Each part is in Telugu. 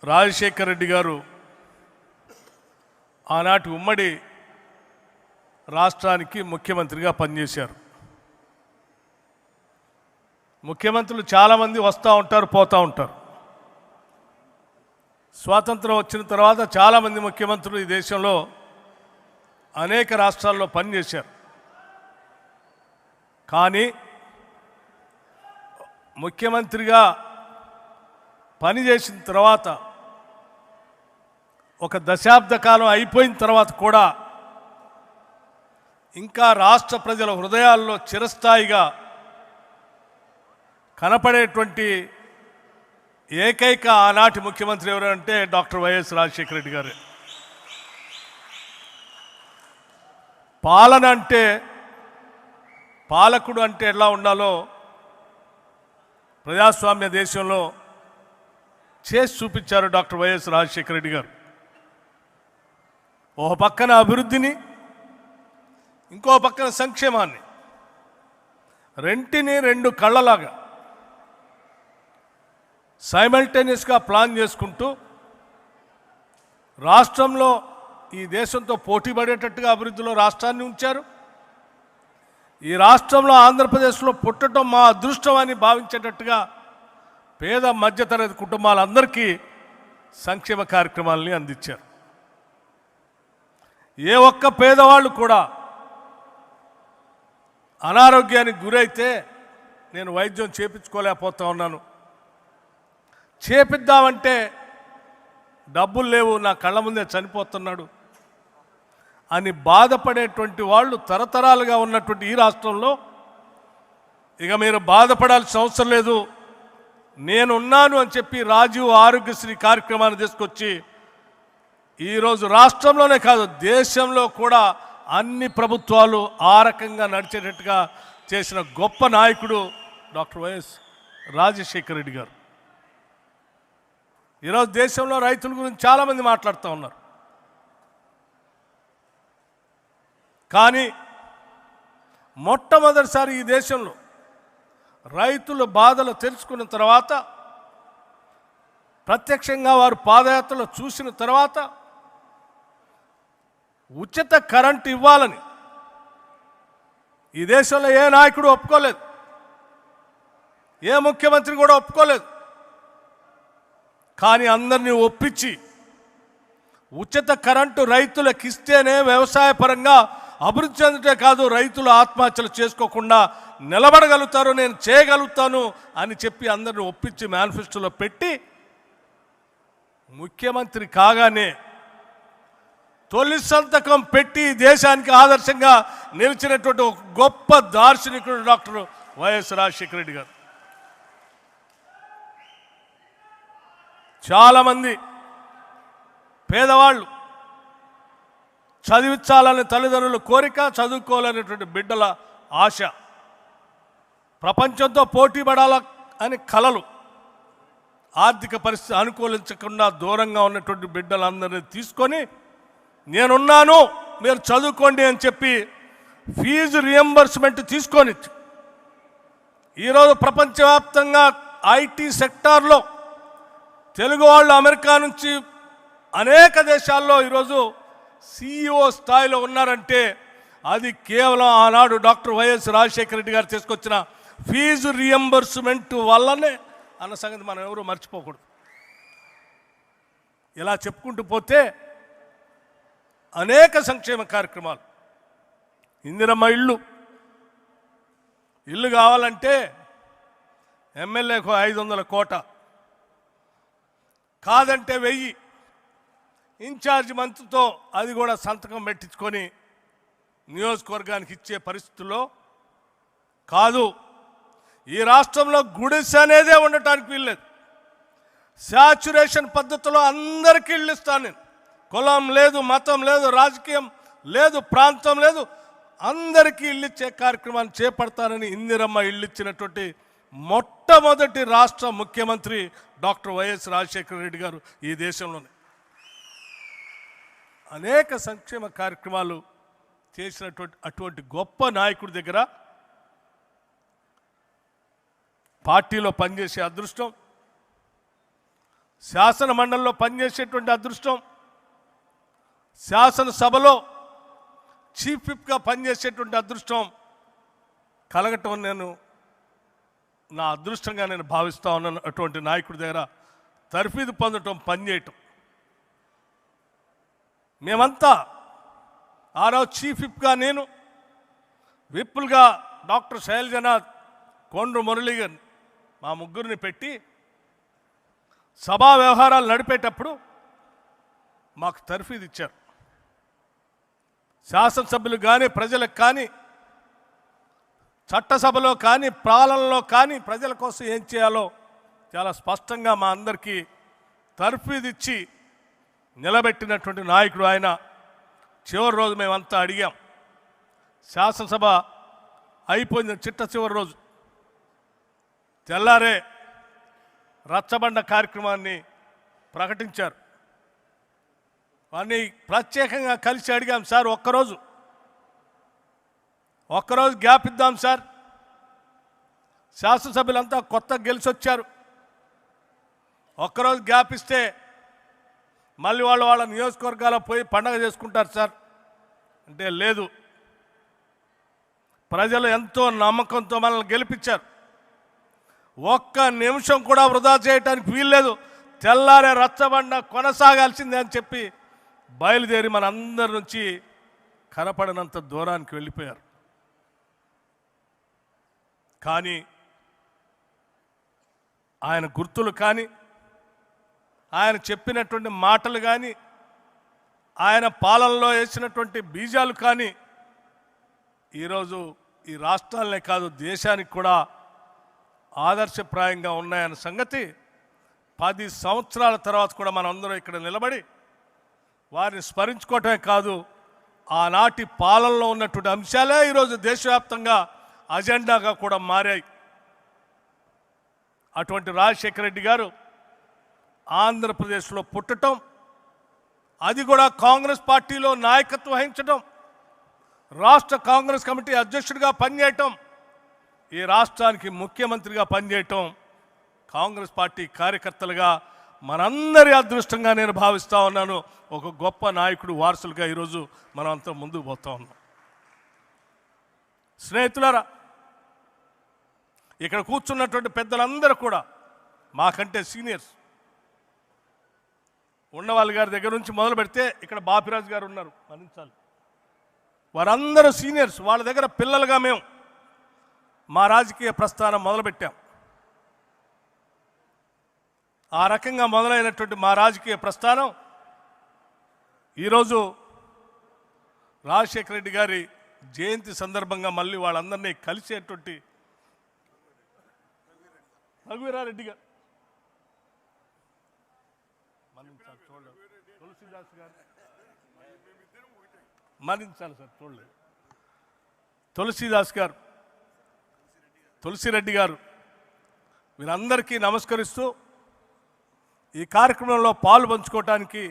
రాజశేఖర రెడ్డి గారు ఆనాటి ఉమ్మడి రాష్ట్రానికి ముఖ్యమంత్రిగా పనిచేశారు. ముఖ్యమంత్రులు చాలామంది వస్తూ ఉంటారు, పోతూ ఉంటారు. స్వాతంత్రం వచ్చిన తర్వాత చాలామంది ముఖ్యమంత్రులు ఈ దేశంలో అనేక రాష్ట్రాల్లో పనిచేశారు. కానీ ముఖ్యమంత్రిగా పనిచేసిన తర్వాత ఒక దశాబ్ద కాలం అయిపోయిన తర్వాత కూడా ఇంకా రాష్ట్ర ప్రజల హృదయాల్లో చిరస్థాయిగా కనపడేటువంటి ఏకైక ఆనాటి ముఖ్యమంత్రి ఎవరంటే డాక్టర్ వైఎస్ రాజశేఖర రెడ్డి గారు. పాలన అంటే, పాలకుడు అంటే ఎలా ఉండాలో ప్రజాస్వామ్య దేశంలో చేసి చూపించారు డాక్టర్ వైఎస్ రాజశేఖర రెడ్డి గారు. ఒక పక్కన అభివృద్ధిని, ఇంకో పక్కన సంక్షేమాన్ని, రెంటిని రెండు కళ్ళలాగా సైమల్టేనియస్గా ప్లాన్ చేసుకుంటూ రాష్ట్రంలో ఈ దేశంతో పోటీ పడేటట్టుగా అభివృద్ధిలో రాష్ట్రాన్ని ఉంచారు. ఈ రాష్ట్రంలో ఆంధ్రప్రదేశ్లో పుట్టడం మా అదృష్టం అని భావించేటట్టుగా పేద మధ్యతరగతి కుటుంబాలందరికీ సంక్షేమ కార్యక్రమాలని అందించారు. ఏ ఒక్క పేదవాళ్ళు కూడా అనారోగ్యానికి గురైతే నేను వైద్యం చేపించుకోలేకపోతా ఉన్నాను, చేపిద్దామంటే డబ్బులు లేవు, నా కళ్ళ ముందే చనిపోతున్నాడు అని బాధపడేటువంటి వాళ్ళు తరతరాలుగా ఉన్నటువంటి ఈ రాష్ట్రంలో ఇక మీరు బాధపడాల్సిన అవసరం లేదు, నేనున్నాను అని చెప్పి రాజీవ్ ఆరోగ్యశ్రీ కార్యక్రమాన్ని తీసుకొచ్చి ఈరోజు రాష్ట్రంలోనే కాదు దేశంలో కూడా అన్ని ప్రభుత్వాలు ఆ రకంగా నడిచేటట్టుగా చేసిన గొప్ప నాయకుడు డాక్టర్ వైఎస్ రాజశేఖర రెడ్డి గారు. ఈరోజు దేశంలో రైతుల గురించి చాలామంది మాట్లాడుతూ ఉన్నారు. కానీ మొట్టమొదటిసారి ఈ దేశంలో రైతుల బాధలు తెలుసుకున్న తర్వాత, ప్రత్యక్షంగా వారు పాదయాత్రలో చూసిన తర్వాత ఉచిత కరెంటు ఇవ్వాలని ఈ దేశంలో ఏ నాయకుడు ఒప్పుకోలేదు, ఏ ముఖ్యమంత్రి కూడా ఒప్పుకోలేదు. కానీ అందరినీ ఒప్పించి ఉచిత కరెంటు రైతులకు ఇస్తేనే వ్యవసాయ పరంగా అభివృద్ధి చెందితే కాదు, రైతులు ఆత్మహత్యలు చేసుకోకుండా నిలబడగలుగుతారు, నేను చేయగలుగుతాను అని చెప్పి అందరిని ఒప్పించి మేనిఫెస్టోలో పెట్టి ముఖ్యమంత్రి కాగానే తొలి సంతకం పెట్టి దేశానికి ఆదర్శంగా నిలిచినటువంటి ఒక గొప్ప దార్శనికుడు డాక్టర్ వైఎస్ రాజశేఖర రెడ్డి గారు. చాలామంది పేదవాళ్ళు చదివించాలనే తల్లిదండ్రుల కోరిక, చదువుకోవాలనేటువంటి బిడ్డల ఆశ, ప్రపంచంతో పోటీ పడాల అని కలలు, ఆర్థిక పరిస్థితి అనుకూలించకుండా దూరంగా ఉన్నటువంటి బిడ్డలందరినీ తీసుకొని నేనున్నాను మీరు చదువుకోండి అని చెప్పి ఫీజు రియంబర్స్మెంట్ తీసుకొని ఈరోజు ప్రపంచవ్యాప్తంగా ఐటీ సెక్టార్లో తెలుగు వాళ్ళు అమెరికా నుంచి అనేక దేశాల్లో ఈరోజు CEO స్థాయిలో ఉన్నారంటే అది కేవలం ఆనాడు డాక్టర్ వైఎస్ రాజశేఖర రెడ్డి గారు తీసుకొచ్చిన ఫీజు రియంబర్స్మెంట్ వల్లనే అన్న సంగతి మనం ఎవరు మర్చిపోకూడదు. ఇలా చెప్పుకుంటూ పోతే అనేక సంక్షేమ కార్యక్రమాలు, ఇందిరమ్మ ఇల్లు కావాలంటే ఎమ్మెల్యేకు 500 కోట, కాదంటే 1000, ఇన్ఛార్జ్ మంత్రితో అది కూడా సంతకం పెట్టించుకొని నియోజకవర్గానికి ఇచ్చే పరిస్థితుల్లో కాదు. ఈ రాష్ట్రంలో గుడిసె అనేదే ఉండటానికి వీల్లేదు. శాచ్యురేషన్ పద్ధతిలో అందరికీ ఇళ్ళు ఇస్తాను నేను, కులం లేదు, మతం లేదు, రాజకీయం లేదు, ప్రాంతం లేదు, అందరికీ ఇళ్ళు ఇచ్చే కార్యక్రమాన్ని చేపడతానని ఇందిరమ్మ ఇళ్ళు ఇచ్చినటువంటి మొట్టమొదటి రాష్ట్ర ముఖ్యమంత్రి డాక్టర్ వైఎస్ రాజశేఖర రెడ్డి గారు ఈ దేశంలోనే. అనేక సంక్షేమ కార్యక్రమాలు చేసినటువంటి అటువంటి గొప్ప నాయకుడి దగ్గర పార్టీలో పనిచేసే అదృష్టం, శాసన మండలిలో పనిచేసేటువంటి అదృష్టం, శాసనసభలో చీఫ్ విప్గా పనిచేసేటువంటి అదృష్టం కలగటం నేను నా అదృష్టంగా నేను భావిస్తా ఉన్నాను. అటువంటి నాయకుడి దగ్గర తర్ఫీదు పొందటం, పనిచేయటం. మేమంతా ఆ రోజు చీఫ్ విప్గా నేను, విప్పులుగా డాక్టర్ శైలజనాథ్, కొండ్రు మురళీగన్, మా ముగ్గురిని పెట్టి సభా వ్యవహారాలు నడిపేటప్పుడు మాకు తర్ఫీదు ఇచ్చారు. శాసనసభ్యులు కానీ, ప్రజలకు కానీ, చట్టసభలో కానీ, పాలనలో కానీ ప్రజల కోసం ఏం చేయాలో చాలా స్పష్టంగా మా అందరికీ తర్ఫీదు ఇచ్చి నిలబెట్టినటువంటి నాయకుడు ఆయన. చివరి రోజు మేమంతా అడిగాం. శాసనసభ అయిపోయింది, చిట్ట చివరి రోజు తెల్లారే రచ్చబండ కార్యక్రమాన్ని ప్రకటించారు. వారిని ప్రత్యేకంగా కలిసి అడిగాం, సార్ ఒక్కరోజు గ్యాప్ ఇద్దాం సార్, శాసనసభ్యులంతా కొత్త గెలిచి వచ్చారు, ఒక్కరోజు గ్యాప్ ఇస్తే మళ్ళీ వాళ్ళ నియోజకవర్గాల్లో పోయి పండగ చేసుకుంటారు సార్ అంటే, లేదు, ప్రజలు ఎంతో నమ్మకంతో మనల్ని గెలిపించారు, ఒక్క నిమిషం కూడా వృధా చేయడానికి వీల్లేదు, తెల్లారే రచ్చబండ కొనసాగాల్సిందే అని చెప్పి బయలుదేరి మనందరి నుంచి కనపడినంత దూరానికి వెళ్ళిపోయారు. కానీ ఆయన గుర్తులు కానీ, ఆయన చెప్పినటువంటి మాటలు కానీ, ఆయన పాలనలో వేసినటువంటి బీజాలు కానీ ఈరోజు ఈ రాష్ట్రాలనే కాదు దేశానికి కూడా ఆదర్శప్రాయంగా ఉన్నాయన్న సంగతి 10 సంవత్సరాల తర్వాత కూడా మనం అందరం ఇక్కడ నిలబడి వారిని స్మరించుకోవటమే కాదు, ఆనాటి పాలనలో ఉన్నటువంటి అంశాలే ఈరోజు దేశవ్యాప్తంగా అజెండాగా కూడా మారాయి. అటువంటి రాజశేఖర రెడ్డి గారు ఆంధ్రప్రదేశ్లో పుట్టడం, అది కూడా కాంగ్రెస్ పార్టీలో నాయకత్వం వహించడం, రాష్ట్ర కాంగ్రెస్ కమిటీ అధ్యక్షుడిగా పనిచేయటం, ఈ రాష్ట్రానికి ముఖ్యమంత్రిగా పనిచేయటం కాంగ్రెస్ పార్టీ కార్యకర్తలుగా మనందరి అదృష్టంగా నేను భావిస్తూ ఉన్నాను. ఒక గొప్ప నాయకుడు వారసులుగా ఈరోజు మనం అంతా ముందుకు పోతా ఉన్నాం. స్నేహితులారా, ఇక్కడ కూర్చున్నటువంటి పెద్దలందరూ కూడా మాకంటే సీనియర్స్. ఉన్నవాళ్ళ గారి దగ్గర నుంచి మొదలు పెడితే ఇక్కడ బాపిరాజు గారు ఉన్నారు, మన్నించాలి, వారందరూ సీనియర్స్. వాళ్ళ దగ్గర పిల్లలుగా మేము మా రాజకీయ ప్రస్థానం మొదలుపెట్టాం. ఆ రకంగా మొదలైనటువంటి మా రాజకీయ ప్రస్థానం ఈరోజు రాజశేఖర రెడ్డి గారి జయంతి సందర్భంగా మళ్ళీ వాళ్ళందరినీ కలిసేటువంటి రఘువీరారెడ్డి గారు, తులసిదాస్ గారు, మరించాలి సార్, చూడలేదు, తులసిదాస్ గారు, తులసిరెడ్డి గారు, వీరందరికీ నమస్కరిస్తూ ఈ కార్యక్రమంలో పాలు పంచుకోవటానికి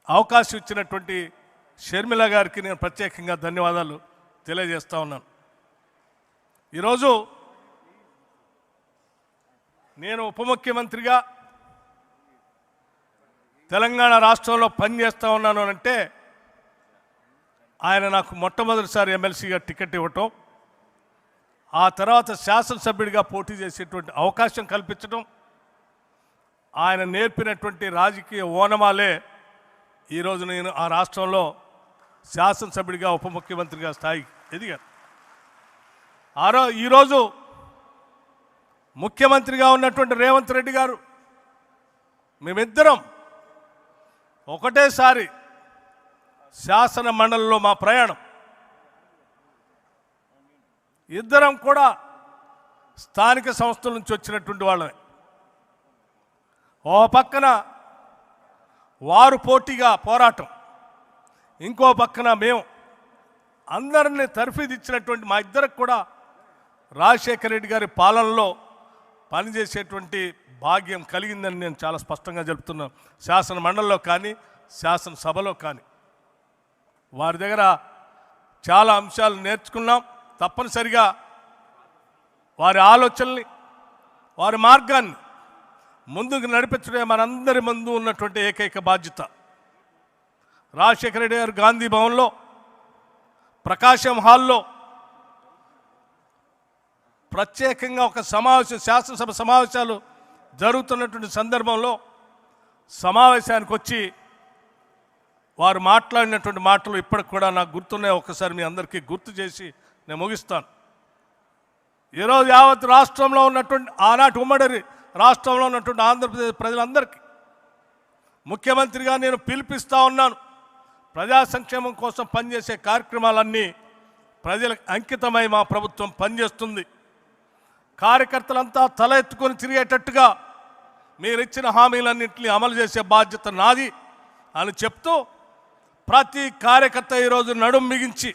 అవకాశం ఇచ్చినటువంటి షర్మిల గారికి నేను ప్రత్యేకంగా ధన్యవాదాలు తెలియజేస్తా ఉన్నాను. ఈరోజు నేను ఉప ముఖ్యమంత్రిగా తెలంగాణ రాష్ట్రంలో పనిచేస్తూ ఉన్నాను అంటే ఆయన నాకు మొట్టమొదటిసారి ఎమ్మెల్సీగా టికెట్ ఇవ్వటం, ఆ తర్వాత శాసనసభ్యుడిగా పోటీ చేసేటువంటి అవకాశం కల్పించడం, ఆయన నేర్పినటువంటి రాజకీయ ఓనమాలే ఈరోజు నేను ఆ రాష్ట్రంలో శాసనసభ్యుడిగా ఉప ముఖ్యమంత్రిగా స్థాయికి ఎదిగాను. ఈరోజు ముఖ్యమంత్రిగా ఉన్నటువంటి రేవంత్ రెడ్డి గారు, మేమిద్దరం ఒకటేసారి శాసన మండలిలో మా ప్రయాణం, ఇద్దరం కూడా స్థానిక సంస్థల నుంచి వచ్చినటువంటి వాళ్ళమే. ఓ పక్కన వారు పోటీగా పోరాటం, ఇంకో పక్కన మేము అందరినీ తర్ఫీదు ఇచ్చినటువంటి మా ఇద్దరికి కూడా రాజశేఖర రెడ్డి గారి పాలనలో పనిచేసేటువంటి భాగ్యం కలిగిందని నేను చాలా స్పష్టంగా చెప్తున్నాను. శాసన మండలిలో కానీ శాసనసభలో కానీ వారి దగ్గర చాలా అంశాలు నేర్చుకున్నాం. తప్పనిసరిగా వారి ఆలోచనల్ని, వారి మార్గాన్ని ముందుకు నడిపించడమే మనందరి ముందు ఉన్నటువంటి ఏకైక బాధ్యత. రాజశేఖర రెడ్డి గారు గాంధీ భవన్లో, ప్రకాశం హాల్లో ప్రత్యేకంగా ఒక సమావేశం, శాసనసభ సమావేశాలు జరుగుతున్నటువంటి సందర్భంలో సమావేశానికి వచ్చి వారు మాట్లాడినటువంటి మాటలు ఇప్పటికి కూడా నాకు గుర్తున్నాయి. ఒక్కసారి మీ అందరికీ గుర్తు చేసి నేను ముగిస్తాను. ఈరోజు యావత్ రాష్ట్రంలో ఉన్నటువంటి, ఆనాటి ఉమ్మడి రాష్ట్రంలో ఉన్నటువంటి ఆంధ్రప్రదేశ్ ప్రజలందరికీ ముఖ్యమంత్రిగా నేను పిలిపిస్తూ ఉన్నాను. ప్రజా సంక్షేమం కోసం పనిచేసే కార్యక్రమాలన్నీ ప్రజలకు అంకితమై మా ప్రభుత్వం పనిచేస్తుంది. కార్యకర్తలంతా తల ఎత్తుకొని తిరిగేటట్టుగా మీరు ఇచ్చిన హామీలన్నింటినీ అమలు చేసే బాధ్యత నాది అని చెప్తూ, ప్రతి కార్యకర్త ఈరోజు నడుం మిగించి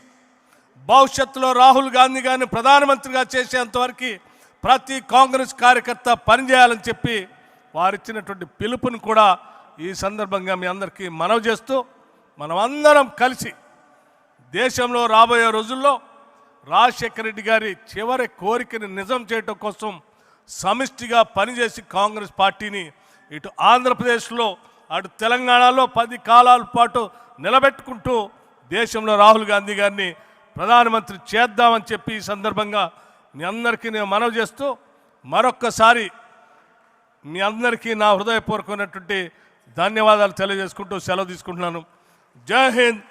భవిష్యత్తులో రాహుల్ గాంధీ గారిని ప్రధానమంత్రిగా చేసేంతవరకు ప్రతి కాంగ్రెస్ కార్యకర్త పనిచేయాలని చెప్పి వారిచ్చినటువంటి పిలుపుని కూడా ఈ సందర్భంగా మీ అందరికీ మనవి చేస్తూ, మనమందరం కలిసి దేశంలో రాబోయే రోజుల్లో రాజశేఖర రెడ్డి గారి చివరి కోరికని నిజం చేయడం కోసం సమిష్టిగా పనిచేసి కాంగ్రెస్ పార్టీని ఇటు ఆంధ్రప్రదేశ్లో అటు తెలంగాణలో 10 కాలాల పాటు నిలబెట్టుకుంటూ దేశంలో రాహుల్ గాంధీ గారిని ప్రధానమంత్రి చేద్దామని చెప్పి ఈ సందర్భంగా మీ అందరికీ నేను మనవి చేస్తూ, మరొక్కసారి మీ అందరికీ నా హృదయపూర్వకమైనటువంటి ధన్యవాదాలు తెలియజేసుకుంటూ సెలవు తీసుకుంటున్నాను. జై హింద్,